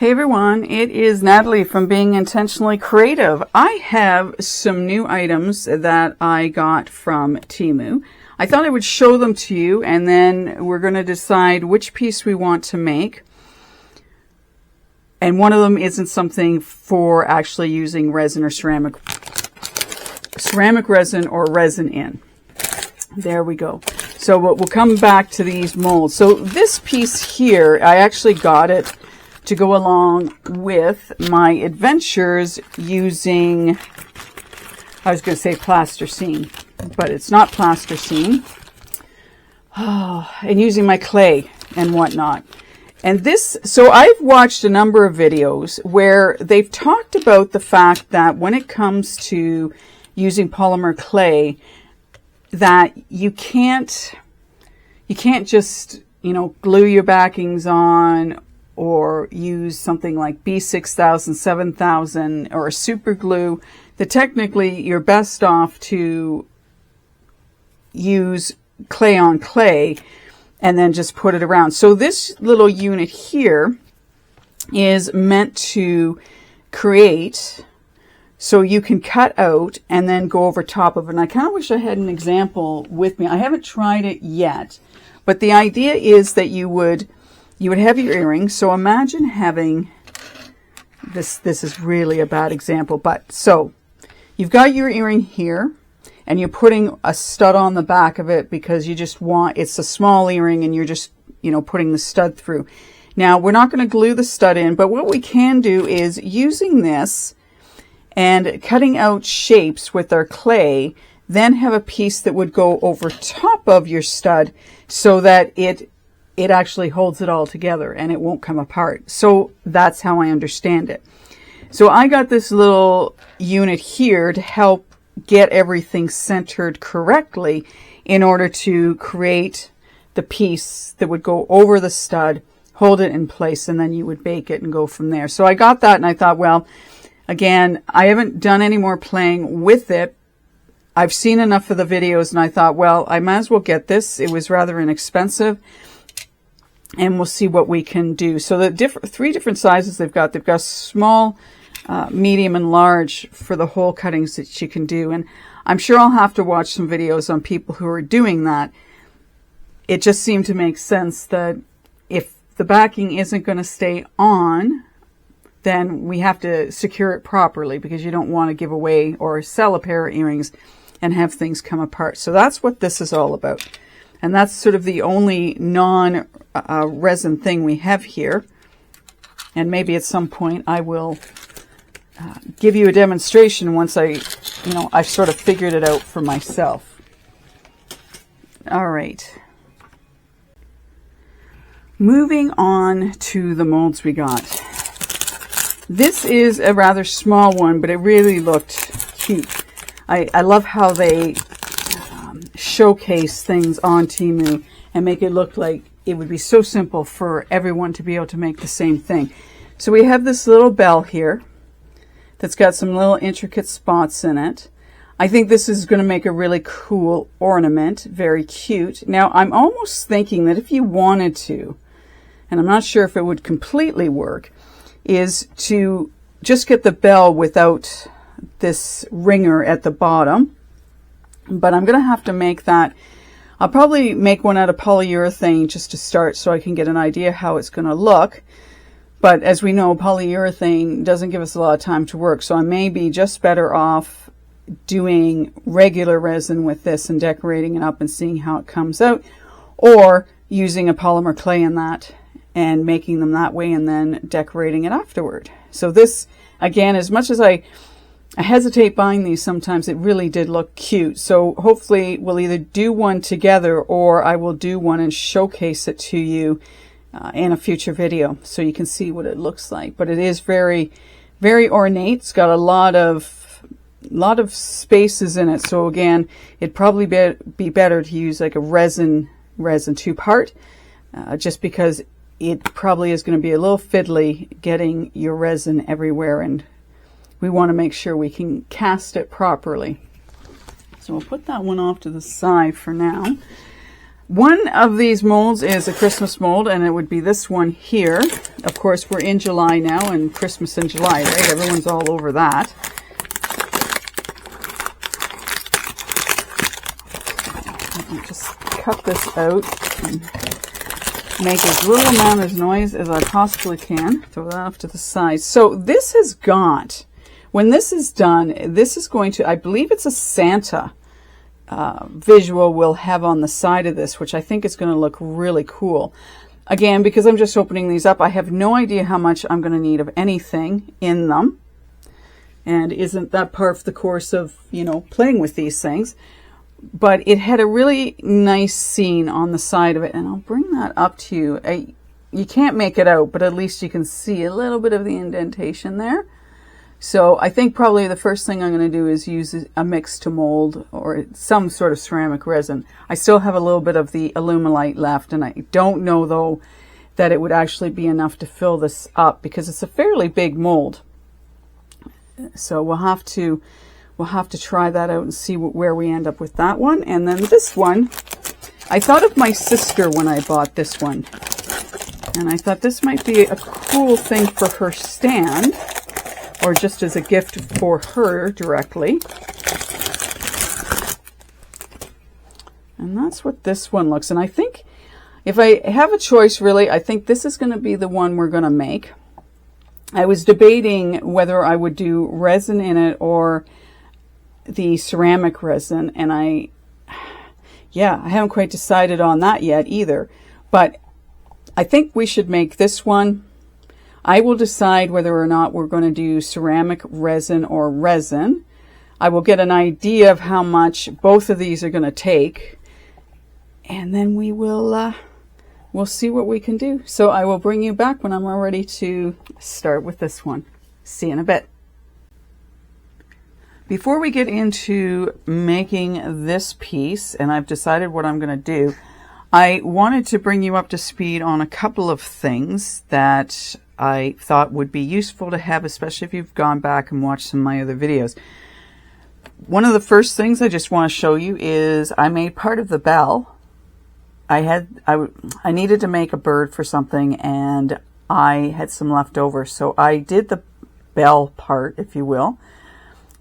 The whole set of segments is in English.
Hey everyone, it is Natalie from Being Intentionally Creative. I have some new items that I got from Temu. I thought I would show them to you, and then we're going to decide which piece we want to make. And one of them isn't something for actually using resin or ceramic resin or resin in. There we go. So we'll come back to these molds. So this piece here, I actually got it to go along with my adventures using, I was going to say plasticine, but it's not plasticine. And using my clay and whatnot. And this, so I've watched a number of videos where they've talked about the fact that when it comes to using polymer clay, that you can't just, glue your backings on or use something like B6000, 7000 or a super glue, that technically you're best off to use clay on clay and then just put it around. So this little unit here is meant to create so you can cut out and then go over top of it. And I kind of wish I had an example with me. I haven't tried it yet, but the idea is that you would have your earrings. So imagine having this. This is really a bad example, but so you've got your earring here and you're putting a stud on the back of it because you just want, it's a small earring and you're just, putting the stud through. Now we're not going to glue the stud in, but what we can do is using this and cutting out shapes with our clay, then have a piece that would go over top of your stud so that it actually holds it all together and it won't come apart. So that's how I understand it. So I got this little unit here to help get everything centered correctly in order to create the piece that would go over the stud, hold it in place, and then you would bake it and go from there. So I got that and I thought, well, again, I haven't done any more playing with it. I've seen enough of the videos and I thought, well, I might as well get this. It was rather inexpensive. And we'll see what we can do. So the three different sizes they've got. They've got small, medium, and large for the hole cuttings that you can do. And I'm sure I'll have to watch some videos on people who are doing that. It just seemed to make sense that if the backing isn't going to stay on, then we have to secure it properly because you don't want to give away or sell a pair of earrings and have things come apart. So that's what this is all about. And that's sort of the only non-resin thing we have here. And maybe at some point I will give you a demonstration once I've sort of figured it out for myself. All right. Moving on to the molds we got. This is a rather small one, but it really looked cute. I love how they showcase things on Temu and make it look like it would be so simple for everyone to be able to make the same thing. So we have this little bell here that's got some little intricate spots in it. I think this is going to make a really cool ornament, very cute. Now I'm almost thinking that if you wanted to, and I'm not sure if it would completely work, is to just get the bell without this ringer at the bottom. But I'm going to have to make that. I'll probably make one out of polyurethane just to start so I can get an idea how it's going to look. But as we know, polyurethane doesn't give us a lot of time to work. So I may be just better off doing regular resin with this and decorating it up and seeing how it comes out. Or using a polymer clay in that and making them that way and then decorating it afterward. So this, again, as much as I hesitate buying these sometimes, it really did look cute. So hopefully we'll either do one together or I will do one and showcase it to you in a future video so you can see what it looks like. But it is very, very ornate. It's got a lot of spaces in it. So again, it'd probably be better to use like a resin two-part just because it probably is going to be a little fiddly getting your resin everywhere, and we want to make sure we can cast it properly. So we'll put that one off to the side for now. One of these molds is a Christmas mold, and it would be this one here. Of course, we're in July now, and Christmas in July, right? Everyone's all over that. I'll just cut this out and make as little amount of noise as I possibly can. Throw that off to the side. So this has got, when this is done, this is going to, I believe it's a Santa visual we'll have on the side of this, which I think is going to look really cool. Again, because I'm just opening these up, I have no idea how much I'm going to need of anything in them. And isn't that part of the course of, you know, playing with these things? But it had a really nice scene on the side of it, and I'll bring that up to you. You can't make it out, but at least you can see a little bit of the indentation there. So I think probably the first thing I'm going to do is use a mix to mold or some sort of ceramic resin. I still have a little bit of the Alumilite left, and I don't know though that it would actually be enough to fill this up because it's a fairly big mold. So we'll have to try that out and see where we end up with that one. And then this one, I thought of my sister when I bought this one, and I thought this might be a cool thing for her stand, or just as a gift for her directly. And that's what this one looks. And I think if I have a choice, really, I think this is going to be the one we're going to make. I was debating whether I would do resin in it or the ceramic resin, and I haven't quite decided on that yet either. But I think we should make this one. I will decide whether or not we're going to do ceramic resin or resin. I will get an idea of how much both of these are going to take, and then we will we'll see what we can do. So I will bring you back when I'm all ready to start with this one. See you in a bit. Before we get into making this piece, and I've decided what I'm going to do, I wanted to bring you up to speed on a couple of things that I thought would be useful to have, especially if you've gone back and watched some of my other videos. One of the first things I just want to show you is I made part of the bell. I needed to make a bird for something, and I had some left over, so I did the bell part, if you will.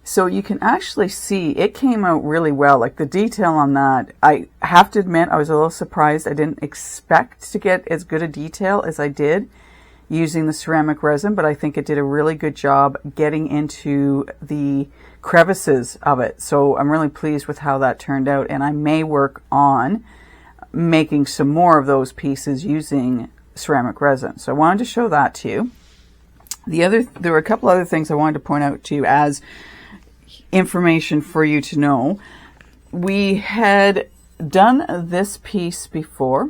So you can actually see it came out really well. Like the detail on that, I have to admit I was a little surprised. I didn't expect to get as good a detail as I did using the ceramic resin, but I think it did a really good job getting into the crevices of it. So I'm really pleased with how that turned out, and I may work on making some more of those pieces using ceramic resin. So I wanted to show that to you. There were a couple other things I wanted to point out to you as information for you to know. We had done this piece before.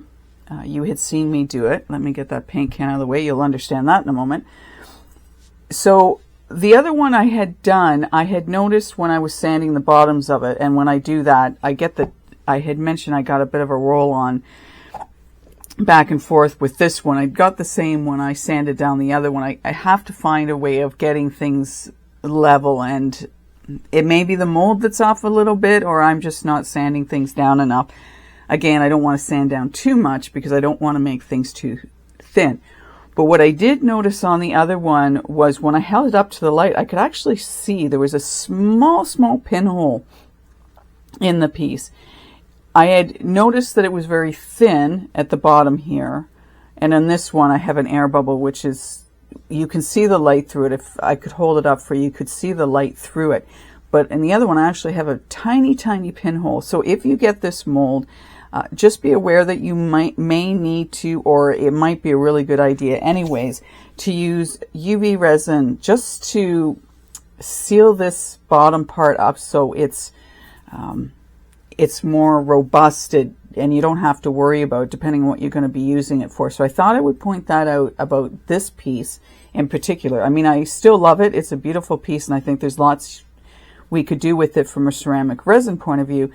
You had seen me do it. Let me get that paint can out of the way. You'll understand that in a moment. So the other one I had done, I had noticed when I was sanding the bottoms of it, and when I do that, I had mentioned I got a bit of a roll on back and forth with this one. I got the same when I sanded down the other one. I have to find a way of getting things level, and it may be the mold that's off a little bit, or I'm just not sanding things down enough. Again, I don't want to sand down too much because I don't want to make things too thin. But what I did notice on the other one was when I held it up to the light, I could actually see there was a small pinhole in the piece. I had noticed that it was very thin at the bottom here. And on this one, I have an air bubble, which is, you can see the light through it. If I could hold it up for you, you could see the light through it. But in the other one, I actually have a tiny pinhole. So if you get this mold, just be aware that you may need to, or it might be a really good idea anyways, to use UV resin just to seal this bottom part up so it's more robust, and you don't have to worry about, depending on what you're going to be using it for. So I thought I would point that out about this piece in particular. I mean, I still love it. It's a beautiful piece, and I think there's lots we could do with it from a ceramic resin point of view.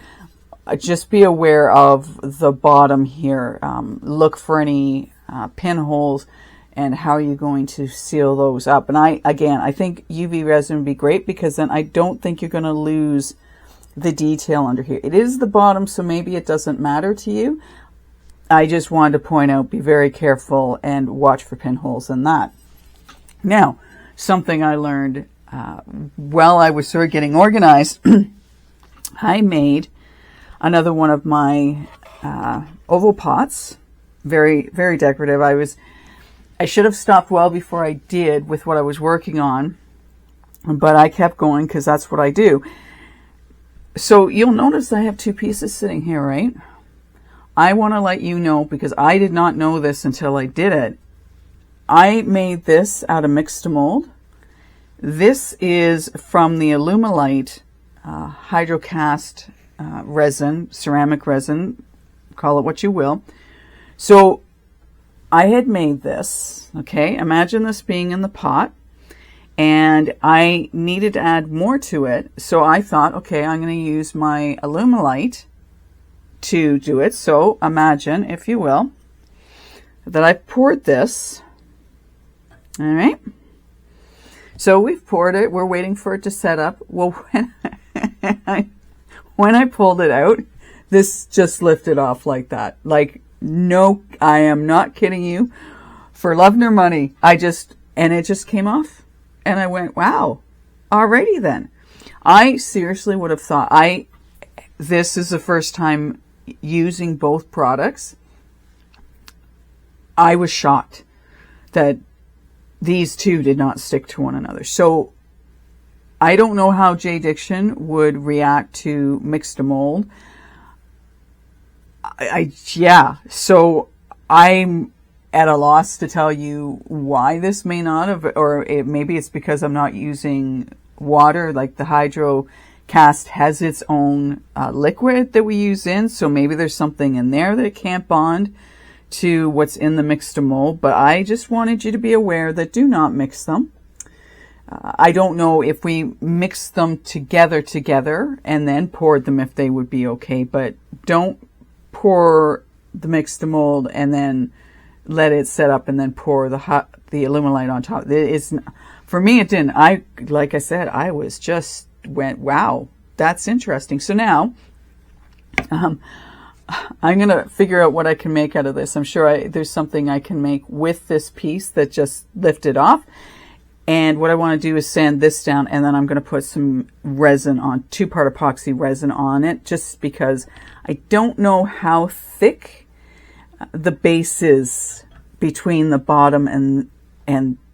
Just be aware of the bottom here. Look for any pinholes and how you're going to seal those up. And I think UV resin would be great, because then I don't think you're going to lose the detail under here. It is the bottom, so maybe it doesn't matter to you. I just wanted to point out, be very careful and watch for pinholes in that. Now, something I learned while I was sort of getting organized, I made another one of my oval pots, very, very decorative. I should have stopped well before I did with what I was working on, but I kept going because that's what I do. So you'll notice I have two pieces sitting here, right? I want to let you know, because I did not know this until I did it. I made this out of mixed mold. This is from the Alumilite hydrocast resin, ceramic resin, call it what you will. So I had made this, okay? Imagine this being in the pot, and I needed to add more to it. So I thought, okay, I'm going to use my Alumilite to do it. So imagine, if you will, that I poured this. All right. So we've poured it. We're waiting for it to set up. Well, when I pulled it out, this just lifted off like that. Like, no, I am not kidding you. For love nor money, and it just came off. And I went, wow, alrighty then. I seriously would have thought, this is the first time using both products. I was shocked that these two did not stick to one another. So I don't know how J. Diction would react to mixed mold. So I'm at a loss to tell you why this may not have, or maybe it's because I'm not using water. Like the hydro cast has its own liquid that we use in, so maybe there's something in there that it can't bond to what's in the mixed mold. But I just wanted you to be aware that do not mix them. I don't know if we mixed them together and then poured them, if they would be okay, but don't pour the mixed mold and then let it set up and then pour the Alumilite on top. For me, it didn't. Like I said, I was just went, wow, that's interesting. So now I'm going to figure out what I can make out of this. I'm sure there's something I can make with this piece that just lifted off. And what I want to do is sand this down, and then I'm going to put some resin on, 2-part epoxy resin on it, just because I don't know how thick the base is between the bottom and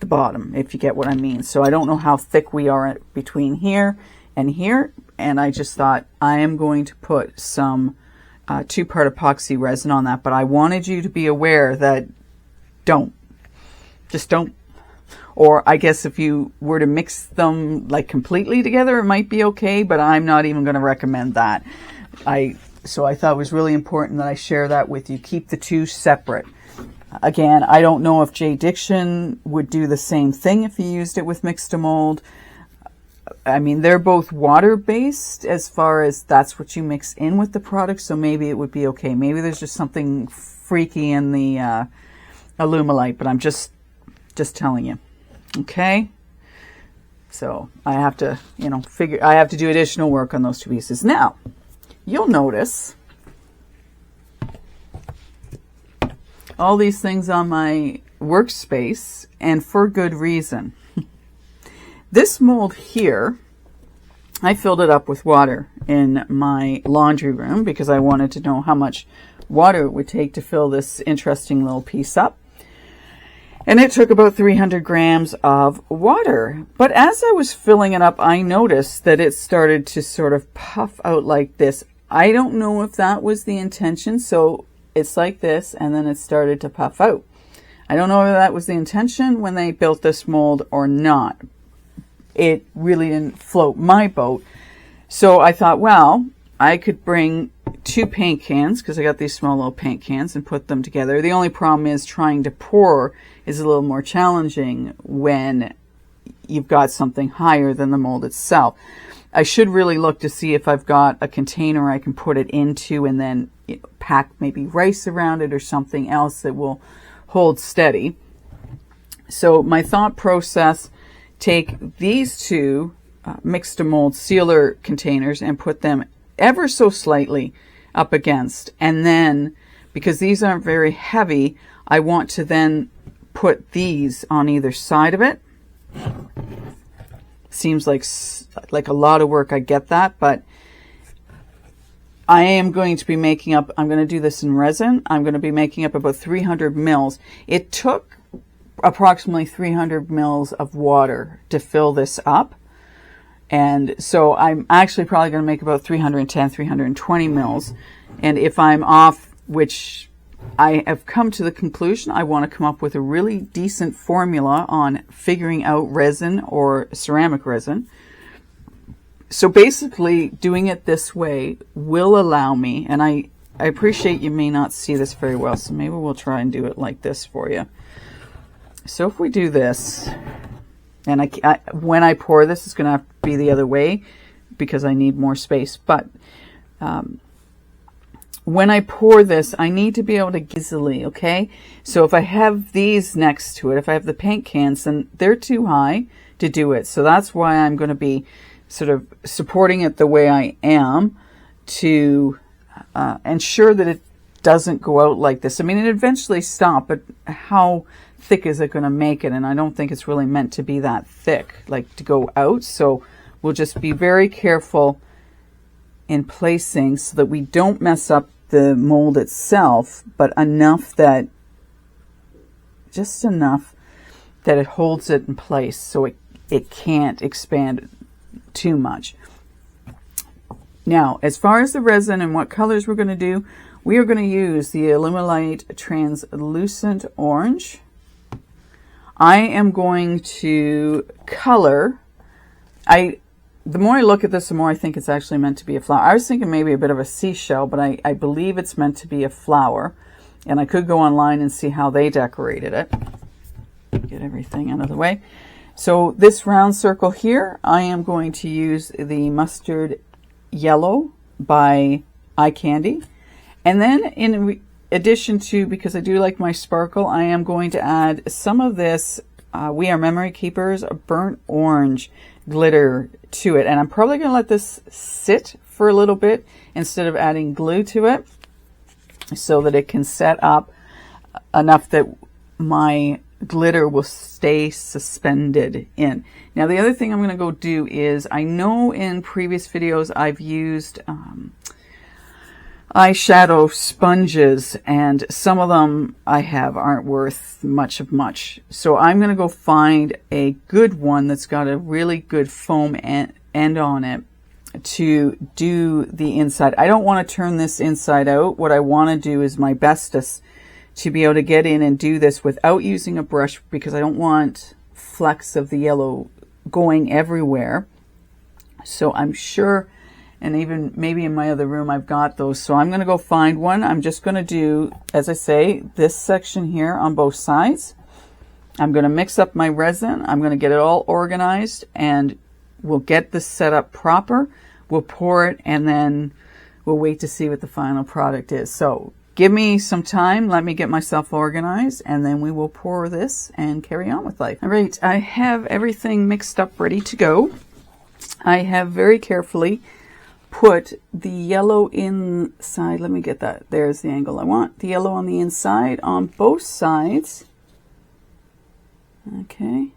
the bottom, if you get what I mean. So I don't know how thick we are between here and here, and I just thought I am going to put some 2-part epoxy resin on that. But I wanted you to be aware that just don't. Or I guess if you were to mix them like completely together, it might be okay, but I'm not even going to recommend that. So I thought it was really important that I share that with you. Keep the two separate. Again, I don't know if J. Diction would do the same thing if he used it with mixed mold. I mean, they're both water-based as far as that's what you mix in with the product, so maybe it would be okay. Maybe there's just something freaky in the Alumilite, but I'm just telling you. Okay, so I have to, I have to do additional work on those two pieces. Now, you'll notice all these things on my workspace, and for good reason. This mold here, I filled it up with water in my laundry room because I wanted to know how much water it would take to fill this interesting little piece up. And it took about 300 grams of water. But as I was filling it up, I noticed that it started to sort of puff out like this. I don't know if that was the intention. So it's like this, and then it started to puff out. I don't know if that was the intention when they built this mold or not. It really didn't float my boat. So I thought, well, I could bring 2 paint cans, because I got these small little paint cans, and put them together. The only problem is trying to pour is a little more challenging when you've got something higher than the mold itself. I should really look to see if I've got a container I can put it into and then pack maybe rice around it or something else that will hold steady. So my thought process, take these 2 mixed mold sealer containers and put them ever so slightly up against, and then because these aren't very heavy, I want to then put these on either side of it. Seems like a lot of work, I get that, but I am going to be making up, I'm going to do this in resin, I'm going to be making up about 300 mils. It took approximately 300 mils of water to fill this up. And so I'm actually probably going to make about 310, 320 mils. And if I'm off, which I have come to the conclusion, I want to come up with a really decent formula on figuring out resin or ceramic resin. So basically doing it this way will allow me, and I appreciate you may not see this very well, so maybe we'll try and do it like this for you. So if we do this, and when I pour this, it's going to have to be the other way because I need more space. But when I pour this, I need to be able to easily, okay? So if I have these next to it, if I have the paint cans, then they're too high to do it. So that's why I'm going to be sort of supporting it the way I am to ensure that it doesn't go out like this. I mean, it eventually stops, but how thick is it going to make it? And I don't think it's really meant to be that thick, like to go out. So we'll just be very careful in placing so that we don't mess up the mold itself, but just enough that it holds it in place so it can't expand too much. Now, as far as the resin and what colors we're going to do, we are going to use the Alumilite translucent orange. I am going to color, the more I look at this, the more I think it's actually meant to be a flower. I was thinking maybe a bit of a seashell, but I believe it's meant to be a flower. And I could go online and see how they decorated it. Get everything out of the way. So this round circle here, I am going to use the mustard yellow by Eye Candy. And then in addition to, because I do like my sparkle, I am going to add some of this We Are Memory Keepers burnt orange glitter to it. And I'm probably going to let this sit for a little bit instead of adding glue to it so that it can set up enough that my glitter will stay suspended in. Now the other thing I'm going to go do is, I know in previous videos I've used eyeshadow sponges, and some of them I have aren't worth much. So I'm going to go find a good one that's got a really good foam end on it to do the inside. I don't want to turn this inside out. What I want to do is my bestest to be able to get in and do this without using a brush, because I don't want flecks of the yellow going everywhere. So I'm sure, and even maybe in my other room I've got those. So I'm going to go find one. I'm just going to do, as I say, this section here on both sides. I'm going to mix up my resin. I'm going to get it all organized, and we'll get this set up proper. We'll pour it, and then we'll wait to see what the final product is. So give me some time. Let me get myself organized, and then we will pour this and carry on with life. All right, I have everything mixed up, ready to go. I have very carefully put the yellow inside. Let me get that. There's the angle I want. The yellow on the inside on both sides. Okay.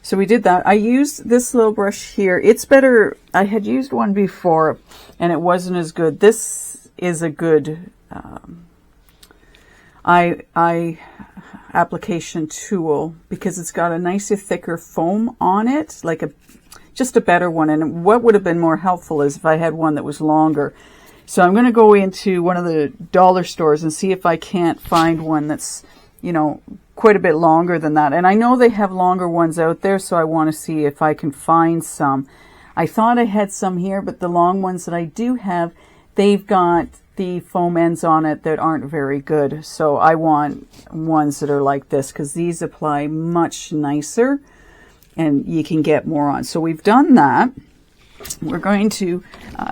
So we did that. I used this little brush here. It's better. I had used one before and it wasn't as good. This is a good eye application tool because it's got a nicer, thicker foam on it, like just a better one. And what would have been more helpful is if I had one that was longer. So I'm going to go into one of the dollar stores and see if I can't find one that's, you know, quite a bit longer than that. And I know they have longer ones out there, so I want to see if I can find some. I thought I had some here, but the long ones that I do have, they've got the foam ends on it that aren't very good. So I want ones that are like this, because these apply much nicer and you can get more on. So we've done that. We're going to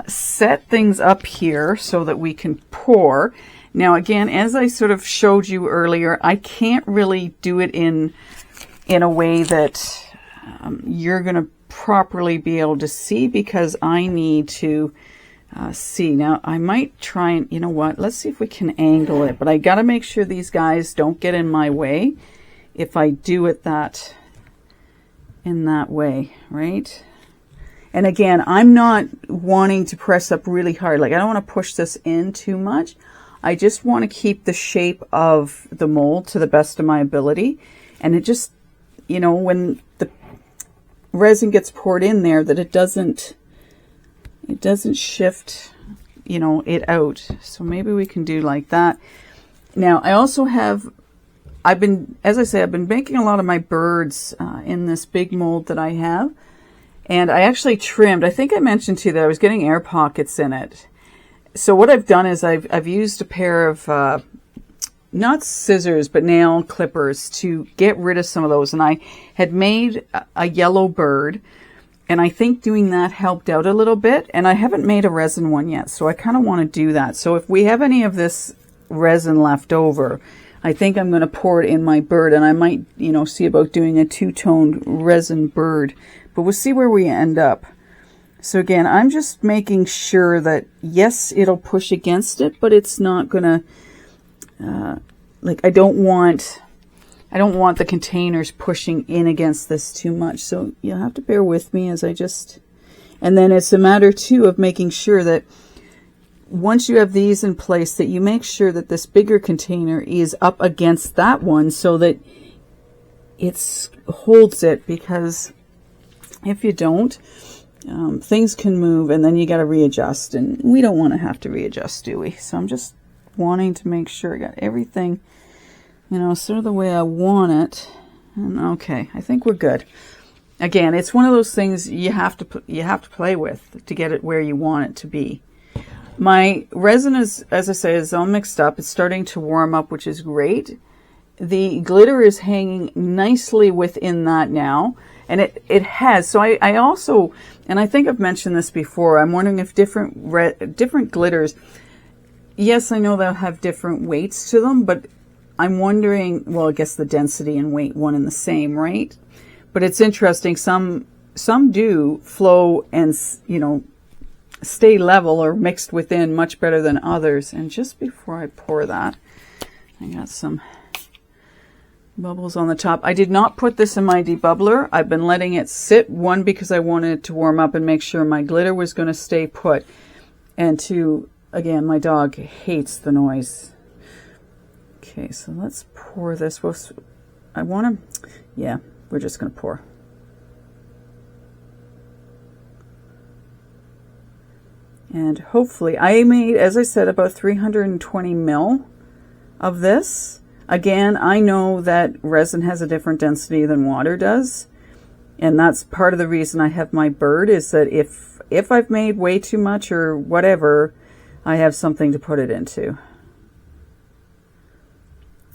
set things up here so that we can pour. Now again, as I sort of showed you earlier, I can't really do it in a way that you're going to properly be able to see, because I need to see. Now I might try and, you know what, let's see if we can angle it, but I got to make sure these guys don't get in my way if I do it in that way, right? And again, I'm not wanting to press up really hard. Like, I don't want to push this in too much. I just want to keep the shape of the mold to the best of my ability. And it just, you know, when the resin gets poured in there, that it doesn't shift, you know, it out. So maybe we can do like that. Now, I also have, as I say, I've been making a lot of my birds in this big mold that I have. And I actually trimmed, I think I mentioned to you that I was getting air pockets in it. So what I've done is I've used a pair of, not scissors, but nail clippers to get rid of some of those. And I had made a yellow bird, and I think doing that helped out a little bit. And I haven't made a resin one yet, so I kind of want to do that. So if we have any of this resin left over, I think I'm going to pour it in my bird, and I might, you know, see about doing a two-toned resin bird. But we'll see where we end up. So again, I'm just making sure that, yes, it'll push against it, but it's not gonna, like, I don't want the containers pushing in against this too much. So you'll have to bear with me as I just, and then it's a matter too of making sure that once you have these in place, that you make sure that this bigger container is up against that one so that it holds it, because if you don't, things can move and then you got to readjust, and we don't want to have to readjust, do we? So I'm just wanting to make sure I got everything, you know, sort of the way I want it. And okay, I think we're good. Again, it's one of those things you have to play with to get it where you want it to be. My resin is, as I say, is all mixed up. It's starting to warm up, which is great. The glitter is hanging nicely within that now. And it has. So I also, and I think I've mentioned this before, I'm wondering if different glitters, yes, I know they'll have different weights to them, but I'm wondering, well, I guess the density and weight, one and the same, right? But it's interesting. Some do flow and, you know, stay level or mixed within much better than others. And just before I pour that, I got some bubbles on the top. I did not put this in my debubbler. I've been letting it sit, one, because I wanted it to warm up and make sure my glitter was going to stay put, and two, again, my dog hates the noise. Okay, so let's pour this. We're just going to pour. And hopefully, I made, as I said, about 320 ml of this. Again, I know that resin has a different density than water does, and that's part of the reason I have my bird, is that if I've made way too much or whatever, I have something to put it into.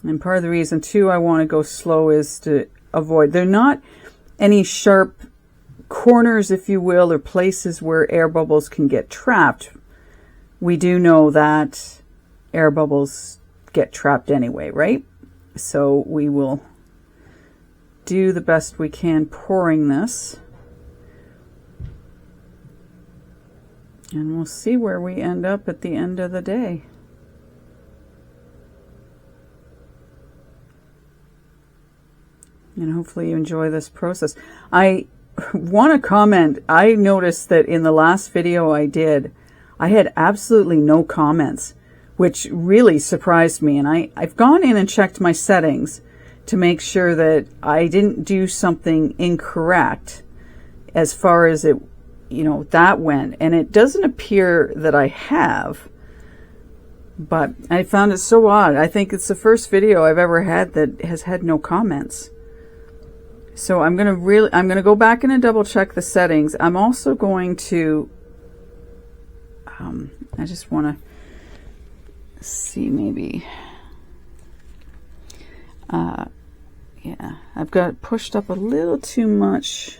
And part of the reason too I want to go slow is to avoid, there are not any sharp corners, if you will, or places where air bubbles can get trapped. We do know that air bubbles get trapped anyway, right? So we will do the best we can pouring this, and we'll see where we end up at the end of the day. And hopefully you enjoy this process. I want to comment, I noticed that in the last video I did, I had absolutely no comments, which really surprised me. And I've gone in and checked my settings to make sure that I didn't do something incorrect as far as it, you know, that went. And it doesn't appear that I have, but I found it so odd. I think it's the first video I've ever had that has had no comments. So I'm going to go back in and double check the settings. I'm also going to, I just want to see, maybe, yeah, I've got it pushed up a little too much,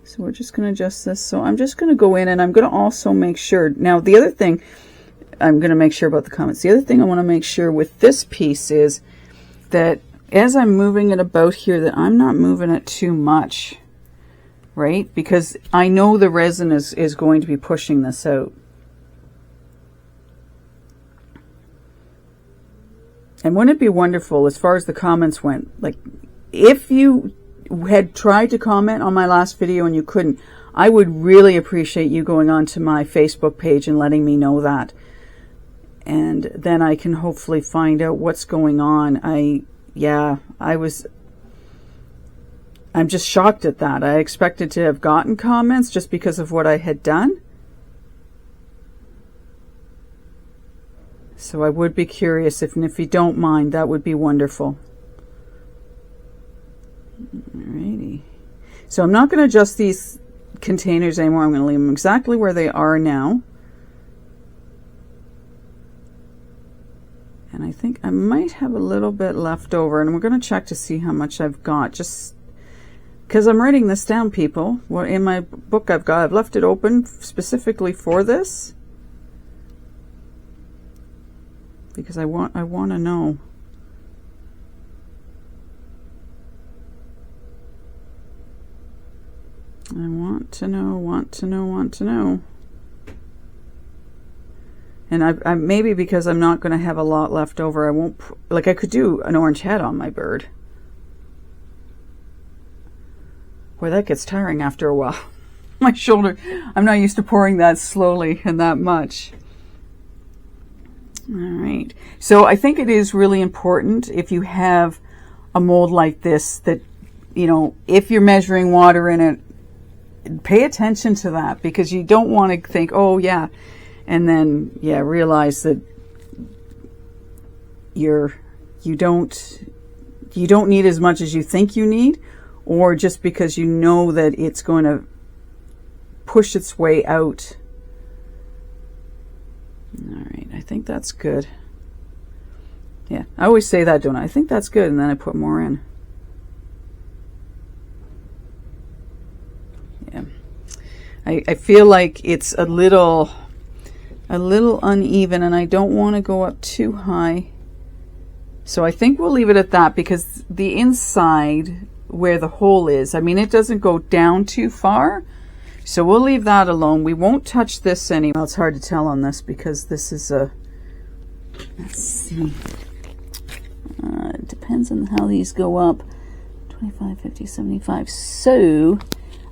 so we're just going to adjust this. So I'm just going to go in, and I'm going to also make sure, now the other thing, I'm going to make sure about the comments, the other thing I want to make sure with this piece is that as I'm moving it about here, that I'm not moving it too much, right? Because I know the resin is going to be pushing this out. And wouldn't it be wonderful, as far as the comments went, like if you had tried to comment on my last video and you couldn't, I would really appreciate you going on to my Facebook page and letting me know that. And then I can hopefully find out what's going on. I'm just shocked at that. I expected to have gotten comments just because of what I had done. So I would be curious if you don't mind, that would be wonderful. Alrighty. So I'm not going to adjust these containers anymore. I'm going to leave them exactly where they are now. And I think I might have a little bit left over, and we're going to check to see how much I've got, just because I'm writing this down, people. What in my book I've left it open specifically for this, because I want to know. I want to know. And I maybe because I'm not going to have a lot left over, I won't, like I could do an orange head on my bird. Boy, that gets tiring after a while. My shoulder, I'm not used to pouring that slowly and that much. All right. So I think it is really important if you have a mold like this that, you know, if you're measuring water in it, pay attention to that, because you don't want to think, oh yeah, and then realize that you don't need as much as you think you need, or just because you know that it's going to push its way out. All right, I think that's good. Yeah, I always say that, don't I? I think that's good, and then I put more in. Yeah, I feel like it's a little uneven, and I don't want to go up too high. So I think we'll leave it at that, because the inside where the hole is, I mean, it doesn't go down too far. So we'll leave that alone. We won't touch this anymore. Well, it's hard to tell on this because this is a, let's see. It depends on how these go up. 25, 50, 75. So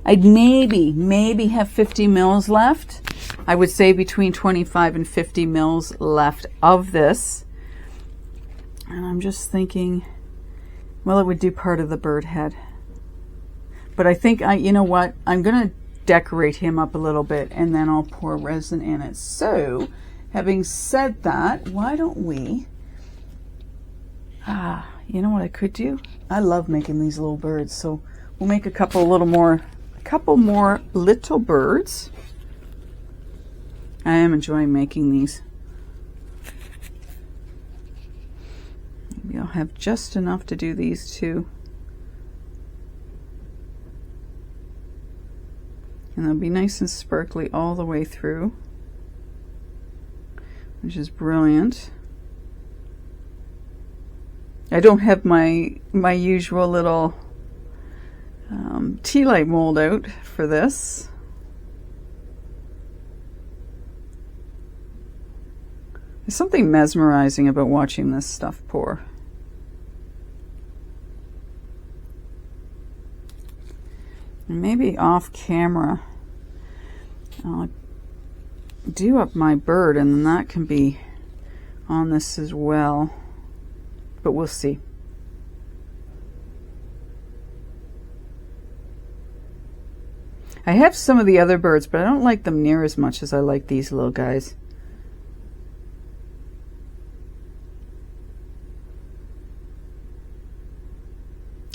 I'd maybe have 50 mils left. I would say between 25 and 50 mils left of this. And I'm just thinking, well, it would do part of the bird head. But I think, you know what, I'm going to decorate him up a little bit, and then I'll pour resin in it. So, having said that, why don't we, you know what I could do? I love making these little birds, so we'll make a couple more little birds. I am enjoying making these. Maybe I'll have just enough to do these two. And they'll be nice and sparkly all the way through, which is brilliant. I don't have my usual little tea light mold out for this. There's something mesmerizing about watching this stuff pour. And maybe off camera I'll do up my bird, and then that can be on this as well, but we'll see. I have some of the other birds, but I don't like them near as much as I like these little guys.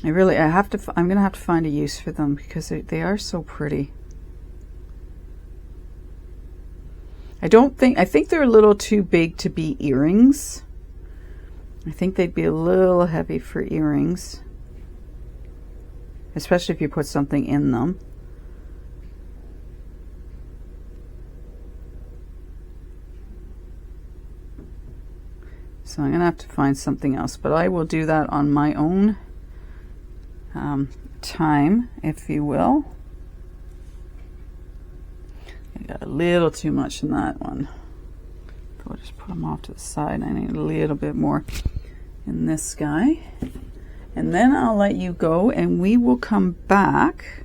I'm going to have to find a use for them, because they are so pretty. I think they're a little too big to be earrings. I think they'd be a little heavy for earrings, especially if you put something in them. So I'm going to have to find something else, but I will do that on my own time, if you will. I got a little too much in that one. I'll just put them off to the side. I need a little bit more. in this guy. And then I'll let you go and we will come back.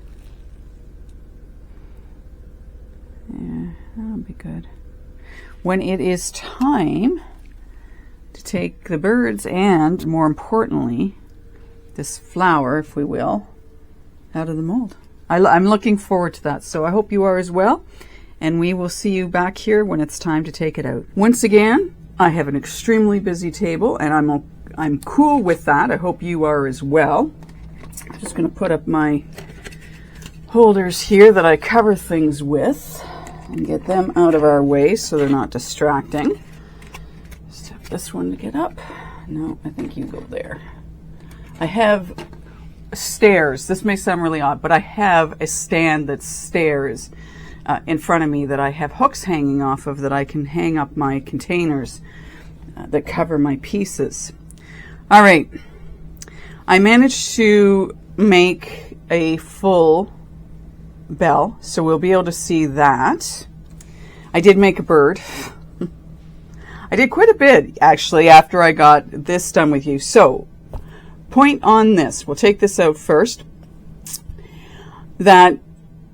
Yeah, that'll be good. When it is time to take the birds and, more importantly, this flower, if we will, out of the mold. I'm looking forward to that, so I hope you are as well, and we will see you back here when it's time to take it out. Once again, I have an extremely busy table, and I'm cool with that. I hope you are as well. I'm just going to put up my holders here that I cover things with and get them out of our way so they're not distracting. Just have this one to get up. No, I think you go there. I have stairs. This may sound really odd, but I have a stand that's stairs in front of me that I have hooks hanging off of that I can hang up my containers that cover my pieces. All right. I managed to make a full bell, so we'll be able to see that. I did make a bird. I did quite a bit, actually, after I got this done with you. So, point on this, we'll take this out first, that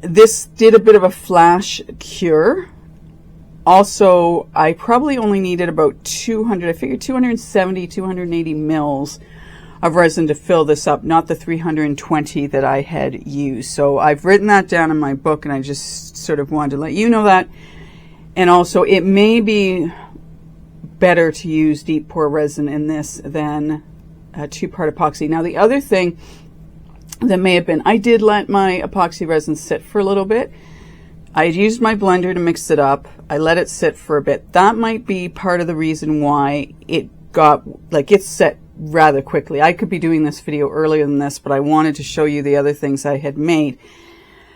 this did a bit of a flash cure. Also, I probably only needed about 200, I figured 270, 280 mils of resin to fill this up, not the 320 that I had used. So I've written that down in my book, and I just sort of wanted to let you know that. And also, it may be better to use deep pour resin in this than a 2-part epoxy. Now, the other thing that may have been, I did let my epoxy resin sit for a little bit. I used my blender to mix it up. I let it sit for a bit. That might be part of the reason why it got, like, it's set rather quickly. I could be doing this video earlier than this, but I wanted to show you the other things I had made.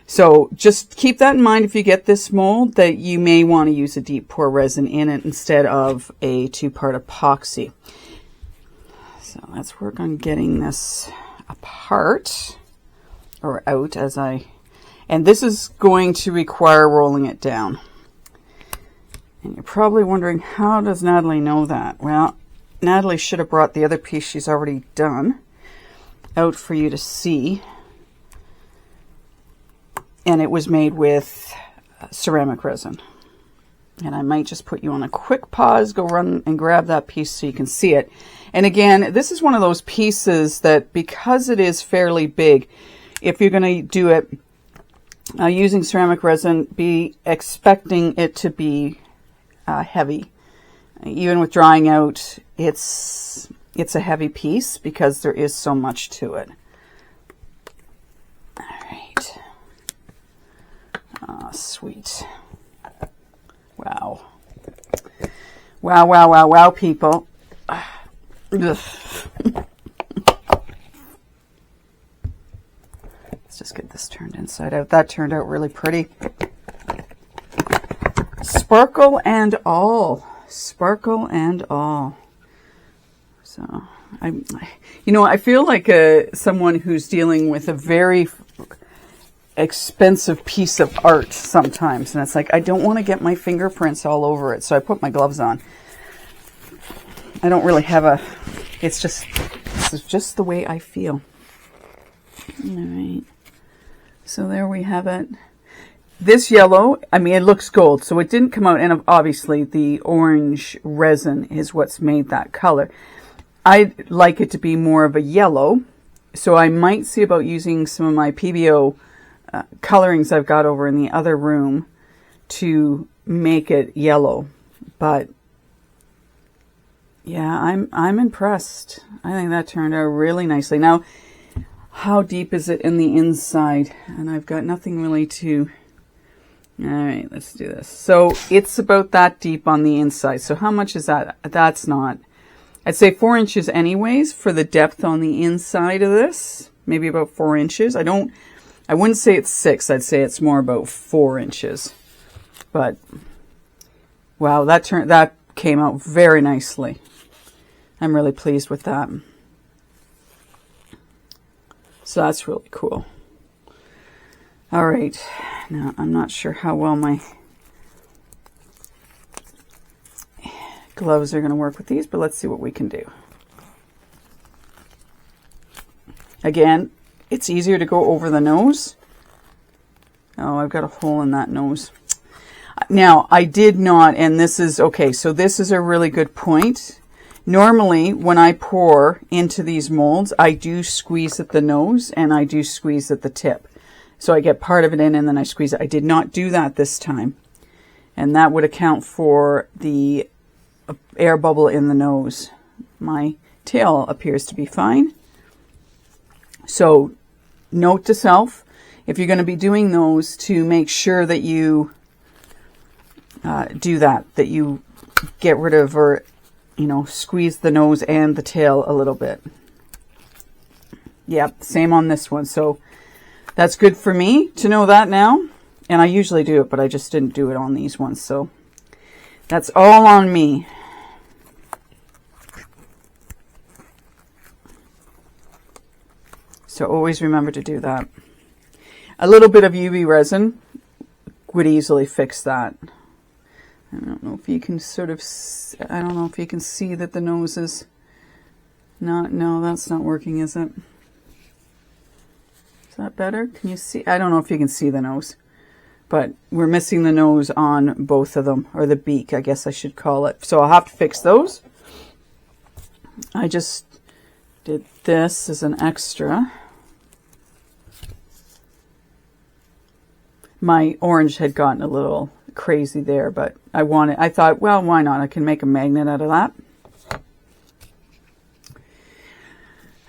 So just keep that in mind if you get this mold, that you may want to use a deep pour resin in it instead of a 2-part epoxy. So let's work on getting this apart or out and this is going to require rolling it down. And you're probably wondering, how does Natalie know that? Well, Natalie should have brought the other piece she's already done out for you to see. And it was made with ceramic resin. And I might just put you on a quick pause, go run and grab that piece so you can see it. And again, this is one of those pieces that, because it is fairly big, if you're going to do it using ceramic resin, be expecting it to be heavy. Even with drying out, it's a heavy piece because there is so much to it. All right. Ah, sweet. Wow. Wow, wow, wow, wow, people. Let's just get this turned inside out. That turned out really pretty. Sparkle and all. Sparkle and all. So, I feel like someone who's dealing with a very expensive piece of art sometimes, and it's like, I don't want to get my fingerprints all over it, so I put my gloves on. I don't really have this is just the way I feel. All right. So there we have it. This yellow, I mean, it looks gold, so it didn't come out, and obviously the orange resin is what's made that color. I'd like it to be more of a yellow, so I might see about using some of my PBO colorings I've got over in the other room to make it yellow. But yeah, I'm impressed. I think that turned out really nicely. Now, how deep is it in the inside? And I've got nothing really to... All right, let's do this. So it's about that deep on the inside. So how much is that? That's not... I'd say 4 inches anyways for the depth on the inside of this. Maybe about 4 inches. I wouldn't say it's 6. I'd say it's more about 4 inches. But wow, that came out very nicely. I'm really pleased with that. So that's really cool. All right. Now, I'm not sure how well my gloves are going to work with these, but let's see what we can do. Again, it's easier to go over the nose. Oh, I've got a hole in that nose. Now, I did not, and this is, okay, so this is a really good point. Normally, when I pour into these molds, I do squeeze at the nose and I do squeeze at the tip. So I get part of it in and then I squeeze it. I did not do that this time. And that would account for the air bubble in the nose. My tail appears to be fine. So note to self, if you're going to be doing those, to make sure that you do that you get rid of, or, you know, squeeze the nose and the tail a little bit. Yep, same on this one. So that's good for me to know that now. And I usually do it, but I just didn't do it on these ones. So that's all on me. So always remember to do that. A little bit of UV resin would easily fix that. I don't know if you can sort of, I don't know if you can see that the nose is not, no, that's not working, is it? Is that better? Can you see? I don't know if you can see the nose, but we're missing the nose on both of them, or the beak, I guess I should call it. So I'll have to fix those. I just did this as an extra. My orange had gotten a little crazy there, but I thought, well, why not? I can make a magnet out of that.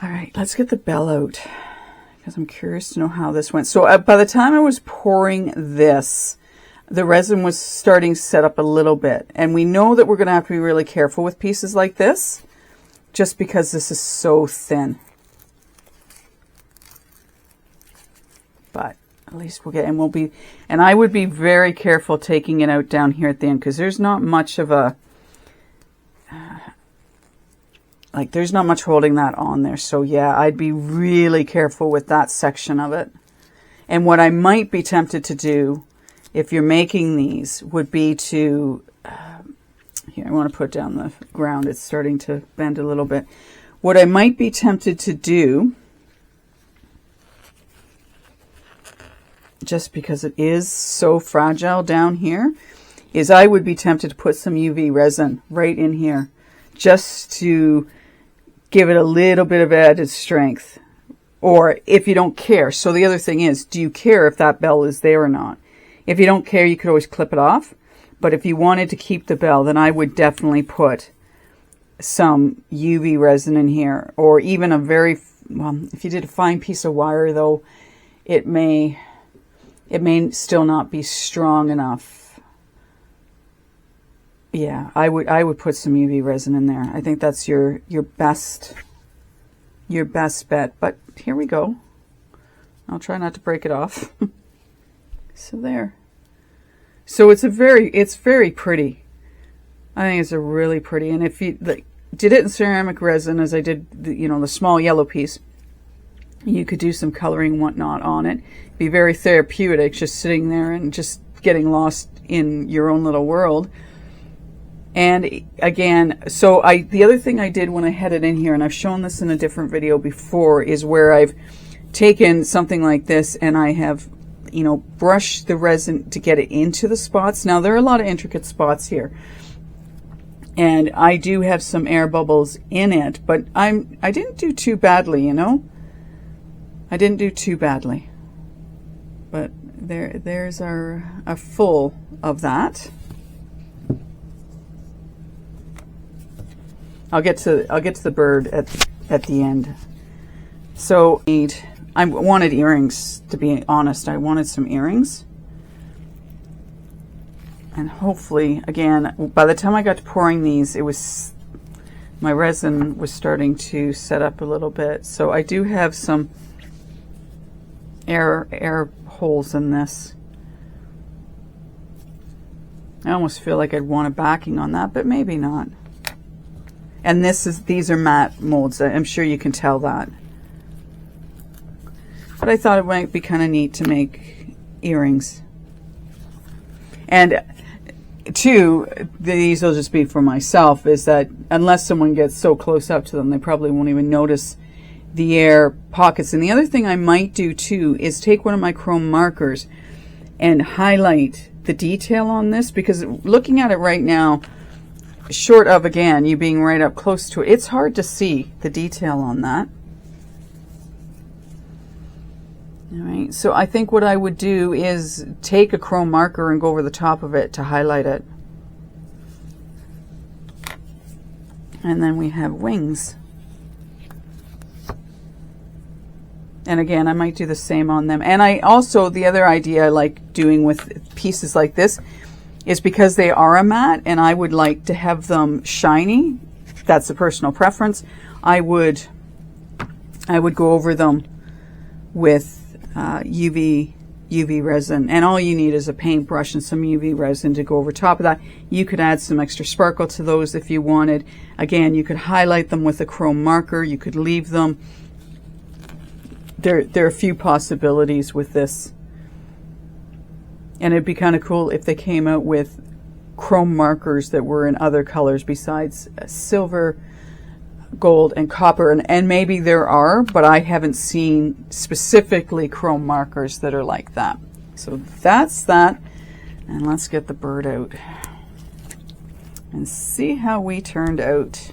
All right, let's get the bell out, because I'm curious to know how this went. So by the time I was pouring this, the resin was starting to set up a little bit. And we know that we're going to have to be really careful with pieces like this, just because this is so thin. But at least we'll get, and we'll be, and I would be very careful taking it out down here at the end, because there's not much of a, like there's not much holding that on there. So yeah, I'd be really careful with that section of it. And what I might be tempted to do, if you're making these, would be to, here, I want to put down the ground. It's starting to bend a little bit. What I might be tempted to do, just because it is so fragile down here, is I would be tempted to put some UV resin right in here, just to give it a little bit of added strength. Or if you don't care. So the other thing is, do you care if that bell is there or not? If you don't care, you could always clip it off. But if you wanted to keep the bell, then I would definitely put some UV resin in here. Or even a very, well, if you did a fine piece of wire though, it may still not be strong enough. Yeah, I would put some UV resin in there. I think that's your best bet. But here we go. I'll try not to break it off. So there. So it's very pretty. I think it's a really pretty. And if you did it in ceramic resin, as I did, the small yellow piece, you could do some coloring and whatnot on it. Be very therapeutic, just sitting there and just getting lost in your own little world. And again, so the other thing I did when I had it in here, and I've shown this in a different video before, is where I've taken something like this and I have, brushed the resin to get it into the spots. Now there are a lot of intricate spots here, and I do have some air bubbles in it, but I didn't do too badly, I didn't do too badly. But there's a full of that. I'll get to the bird at the end. So I wanted earrings, to be honest. I wanted some earrings. And hopefully, again, by the time I got to pouring these, my resin was starting to set up a little bit. So I do have some air holes in this. I almost feel like I'd want a backing on that, but maybe not. And these are matte molds. I'm sure you can tell that. But I thought it might be kind of neat to make earrings. And two, these will just be for myself, is that unless someone gets so close up to them, they probably won't even notice the air pockets. And the other thing I might do too is take one of my chrome markers and highlight the detail on this, because looking at it right now, short of, again, you being right up close to it, it's hard to see the detail on that. All right, so I think what I would do is take a chrome marker and go over the top of it to highlight it. And then we have wings. And again, I might do the same on them. And I also, the other idea I like doing with pieces like this is because they are a matte and I would like to have them shiny, that's a personal preference, I would go over them with UV resin. And all you need is a paintbrush and some UV resin to go over top of that. You could add some extra sparkle to those if you wanted. Again, you could highlight them with a chrome marker. You could leave them. There are a few possibilities with this. And it'd be kind of cool if they came out with chrome markers that were in other colors besides silver, gold, and copper. And maybe there are, but I haven't seen specifically chrome markers that are like that. So that's that. And let's get the bird out and see how we turned out.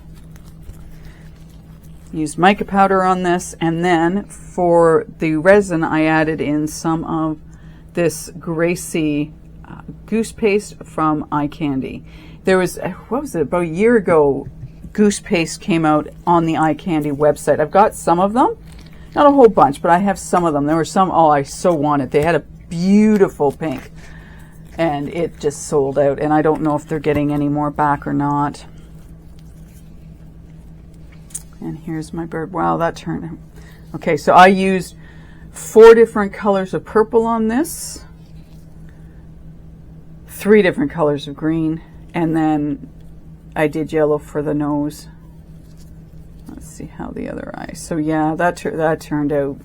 Used mica powder on this, and then for the resin I added in some of this Gracie goose paste from Eye Candy. There was, what was it, about a year ago, goose paste came out on the Eye Candy website. I've got some of them, not a whole bunch, but I have some of them. There were some, oh, I so wanted. They had a beautiful pink, and it just sold out, and I don't know if they're getting any more back or not. And here's my bird. Wow, that turned out. Okay, so I used 4 different colors of purple on this, 3 different colors of green, and then I did yellow for the nose. Let's see how the other eye. So yeah, that turned out.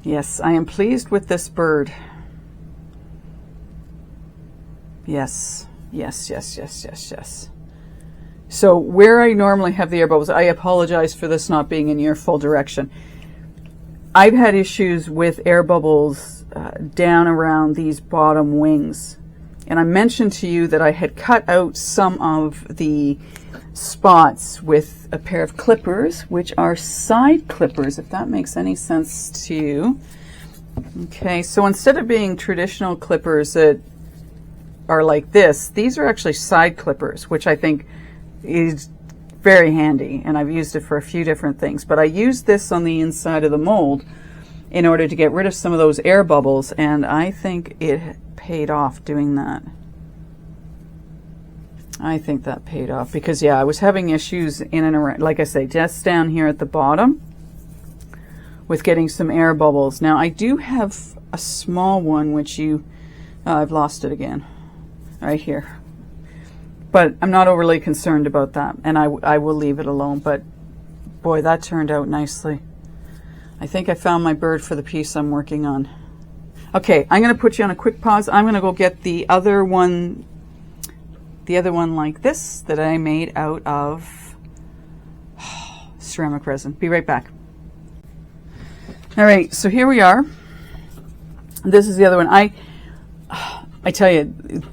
Yes, I am pleased with this bird. Yes, yes, yes, yes, yes, yes. So where I normally have the air bubbles, I apologize for this not being in your full direction. I've had issues with air bubbles down around these bottom wings. And I mentioned to you that I had cut out some of the spots with a pair of clippers, which are side clippers, if that makes any sense to you. Okay, so instead of being traditional clippers that are like this, these are actually side clippers, which I think is very handy, and I've used it for a few different things. But I used this on the inside of the mold in order to get rid of some of those air bubbles, and I think it paid off doing that. I think that paid off because, yeah, I was having issues in and around, like I say, just down here at the bottom with getting some air bubbles. Now, I do have a small one, which I've lost it again, right here. But I'm not overly concerned about that, and I will leave it alone. But boy, that turned out nicely. I think I found my bird for the piece I'm working on. Okay, I'm going to put you on a quick pause. I'm going to go get the other one like this that I made out of ceramic resin. Be right back. All right, so here we are. This is the other one. I tell you,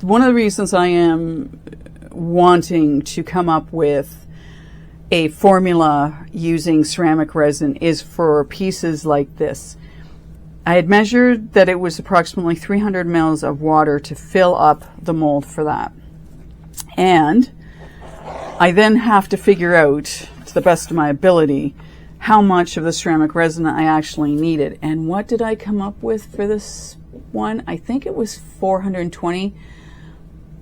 one of the reasons I am wanting to come up with a formula using ceramic resin is for pieces like this. I had measured that it was approximately 300 mils of water to fill up the mold for that. And I then have to figure out, to the best of my ability, how much of the ceramic resin I actually needed. And what did I come up with for this one? I think it was 420.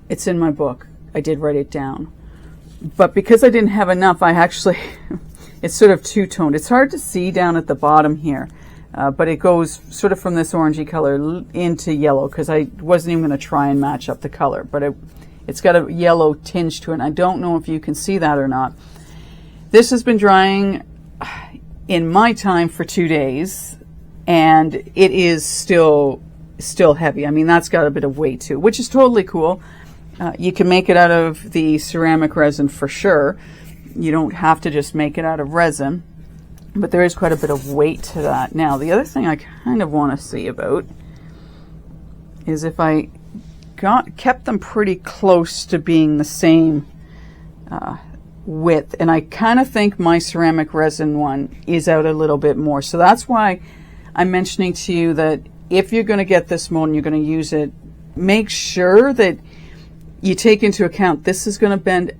It's in my book. I did write it down. But because I didn't have enough, I actually, it's sort of two-toned. It's hard to see down at the bottom here, but it goes sort of from this orangey color into yellow, because I wasn't even going to try and match up the color, but it's got a yellow tinge to it, and I don't know if you can see that or not. This has been drying in my time for 2 days, and it is still heavy. I mean, that's got a bit of weight too, which is totally cool. You can make it out of the ceramic resin for sure. You don't have to just make it out of resin. but there is quite a bit of weight to that. Now, the other thing I kind of want to see about is if I kept them pretty close to being the same width, and I kind of think my ceramic resin one is out a little bit more. So that's why I'm mentioning to you that if you're going to get this mold and you're going to use it, make sure that you take into account this is going to bend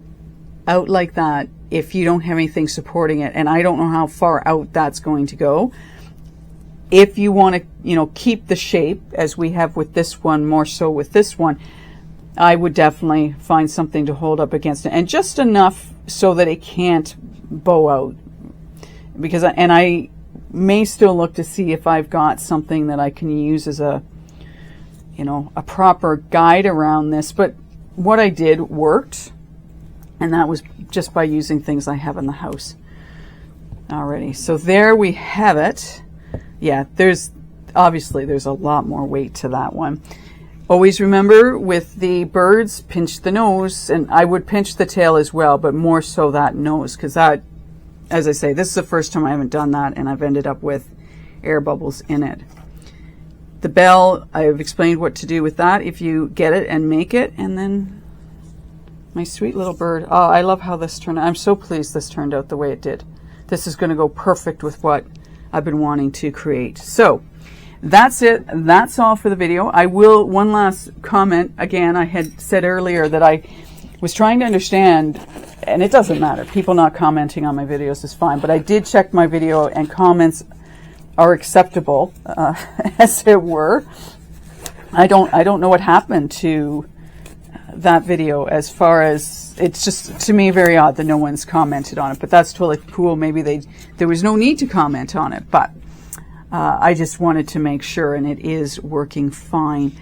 out like that if you don't have anything supporting it, and I don't know how far out that's going to go. If you want to, you know, keep the shape as we have with this one, more so with this one, I would definitely find something to hold up against it, and just enough so that it can't bow out. Because I may still look to see if I've got something that I can use as a, you know, a proper guide around this. But what I did worked, and that was just by using things I have in the house already. So there we have it. Yeah, there's a lot more weight to that one. Always remember with the birds, pinch the nose, and I would pinch the tail as well, but more so that nose, because that, as I say, this is the first time I haven't done that, and I've ended up with air bubbles in it. The bell, I've explained what to do with that if you get it and make it. And then my sweet little bird. Oh, I love how this turned out. I'm so pleased this turned out the way it did. This is going to go perfect with what I've been wanting to create. So that's it. That's all for the video. I will, one last comment. Again, I had said earlier that I was trying to understand, and it doesn't matter. People not commenting on my videos is fine, but I did check my video and comments are acceptable, as it were. I don't know what happened to that video, as far as, it's just to me very odd that no one's commented on it, but that's totally cool. Maybe there was no need to comment on it, but I just wanted to make sure, and it is working fine.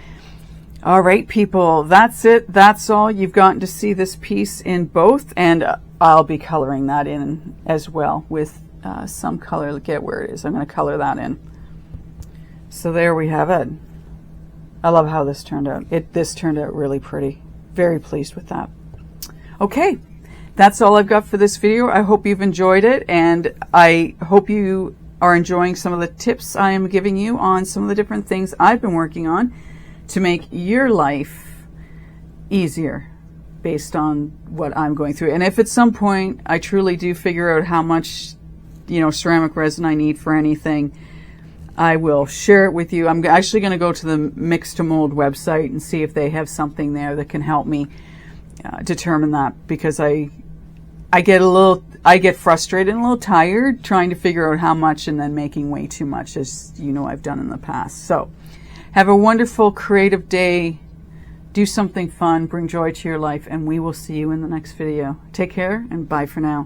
All right, people, that's it. That's all. You've gotten to see this piece in both, and I'll be coloring that in as well with some color. Get where it is. I'm going to color that in. So there we have it. I love how this turned out. This turned out really pretty. Very pleased with that. Okay, that's all I've got for this video. I hope you've enjoyed it, and I hope you are enjoying some of the tips I am giving you on some of the different things I've been working on to make your life easier based on what I'm going through. And if at some point I truly do figure out how much, you know, ceramic resin I need for anything, I will share it with you. I'm actually going to go to the Mix to Mold website and see if they have something there that can help me determine that, because I get frustrated and a little tired trying to figure out how much and then making way too much, as you know I've done in the past. So have a wonderful creative day. Do something fun, bring joy to your life, and we will see you in the next video. Take care and bye for now.